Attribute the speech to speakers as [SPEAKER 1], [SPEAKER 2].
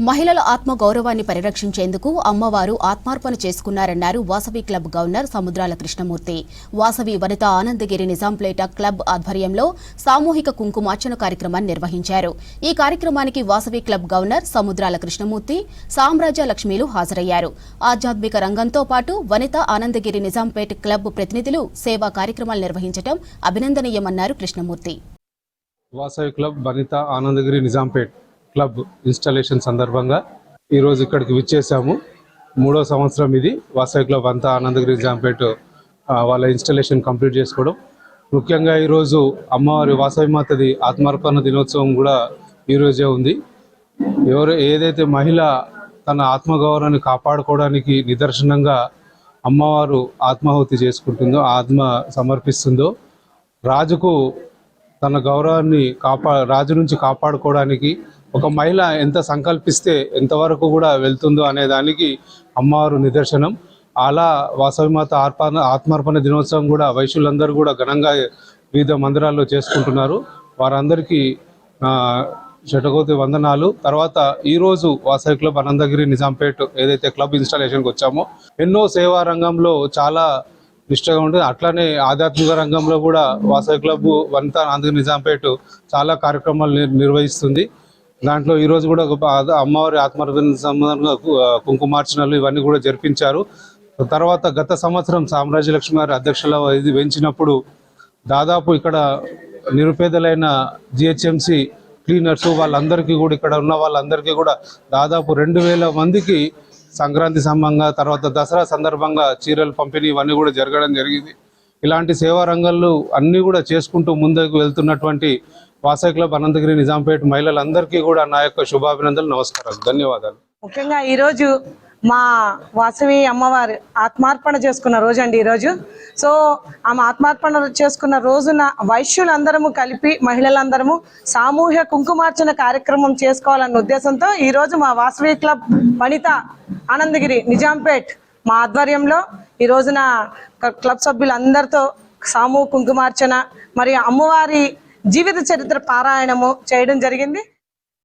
[SPEAKER 1] మహిళల ఆత్మ గౌరవాన్ని పరిరక్షించేందుకు అమ్మవారు ఆత్మార్పణ చేసుకున్నారన్నారు వాసవి క్లబ్ గవర్నర్ సముద్రాల కృష్ణమూర్తి. వాసవి వనితా ఆనందగిరి నిజాంపేట క్లబ్ ఆధ్వర్యంలో సామూహిక కుంకుమార్చన కార్యక్రమాన్ని నిర్వహించారు. ఈ కార్యక్రమానికి వాసవి క్లబ్ గవర్నర్ సముద్రాల కృష్ణమూర్తి, సామ్రాజ్య లక్ష్మీలు హాజరయ్యారు. ఆధ్యాత్మిక రంగంతో పాటు వనితా ఆనందగిరి నిజాంపేట క్లబ్ ప్రతినిధులు సేవా కార్యక్రమాలు నిర్వహించడం అభినందనీయమన్నారు Krishnamurthy.
[SPEAKER 2] Vasavi club Vanitha Anandagiri Nizampet club installation సందర్భంగా ఈరోజు ఇక్కడికి విచ్చేసాము. 3వ సంవత్సరం ఇది వాసవి క్లబ్ వనితా ఆనందగిరి నిజాంపేట వాళ్ళ ఇన్స్టాలేషన్ కంప్లీట్ చేసుకోవడం. ముఖ్యంగా ఈరోజు అమ్మవారి వాసవి మాతది ఆత్మార్పణ దినోత్సవం కూడా ఈరోజే ఉంది. ఏదైతే మహిళ తన ఆత్మగౌరవాన్ని కాపాడుకోవడానికి నిదర్శనంగా అమ్మవారు ఆత్మాహుతి చేసుకుంటుందో, ఆత్మ సమర్పిస్తుందో, రాజుకు తన గౌరవాన్ని రాజు నుంచి కాపాడుకోవడానికి ఒక మహిళ ఎంత సంకల్పిస్తే ఎంతవరకు కూడా వెళ్తుందో అనే దానికి అమ్మవారు నిదర్శనం. అలా వాసవిమాత ఆత్మార్పణ దినోత్సవం కూడా వైశ్యులందరూ కూడా ఘనంగా వివిధ మందిరాల్లో చేసుకుంటున్నారు. వారందరికీ శతకోటి వందనాలు. తర్వాత ఈరోజు వాసవి క్లబ్ ఆనందగిరి నిజాంపేట ఏదైతే క్లబ్ ఇన్స్టాలేషన్కి వచ్చామో ఎన్నో సేవా రంగంలో చాలా నిష్టగా ఉంటుంది. అట్లానే ఆధ్యాత్మిక రంగంలో కూడా వాసవి క్లబ్ వనితా ఆనందగిరి నిజాంపేట చాలా కార్యక్రమాలు నిర్వహిస్తుంది. దాంట్లో ఈరోజు కూడా అమ్మవారి ఆత్మార్పణ సంబంధంగా కుంకుమార్చనలు ఇవన్నీ కూడా జరిపించారు. తర్వాత గత సంవత్సరం సామ్రాజ్య లక్ష్మి గారి అధ్యక్షుల ఇది వెంచినప్పుడు దాదాపు ఇక్కడ నిరుపేదలైన జిహెచ్ఎంసి క్లీనర్స్ వాళ్ళందరికీ కూడా ఇక్కడ ఉన్న వాళ్ళందరికీ కూడా దాదాపు 2000 మందికి సంక్రాంతి సంబంధంగా తర్వాత దసరా సందర్భంగా చీరలు పంపిణీ ఇవన్నీ కూడా జరగడం జరిగింది. ఇలాంటి సేవా రంగాలు అన్నీ కూడా చేసుకుంటూ ముందుకు వెళ్తున్నటువంటి వాసవి క్లబ్ ఆనందగిరి నిజాంపేట మహిళలందరికీ కూడా నా యొక్క శుభాభినందనలు, నమస్కారాలు, ధన్యవాదాలు.
[SPEAKER 3] ముఖ్యంగా ఈరోజు మా వాసవి అమ్మవారు ఆత్మార్పణ చేసుకున్న రోజు అండి ఈరోజు. సో ఆమె ఆత్మార్పణ చేసుకున్న రోజున వైశ్యులందరము కలిపి మహిళలందరము సామూహిక కుంకుమార్చన కార్యక్రమం చేసుకోవాలన్న ఉద్దేశంతో ఈరోజు మా వాసవి క్లబ్ వనితా ఆనందగిరి నిజాంపేట్ మా ఆధ్వర్యంలో ఈ రోజున క్లబ్ సభ్యులందరితో సామూహిక కుంకుమార్చన మరియు అమ్మవారి జీవిత చరిత్ర పారాయణము చేయడం జరిగింది.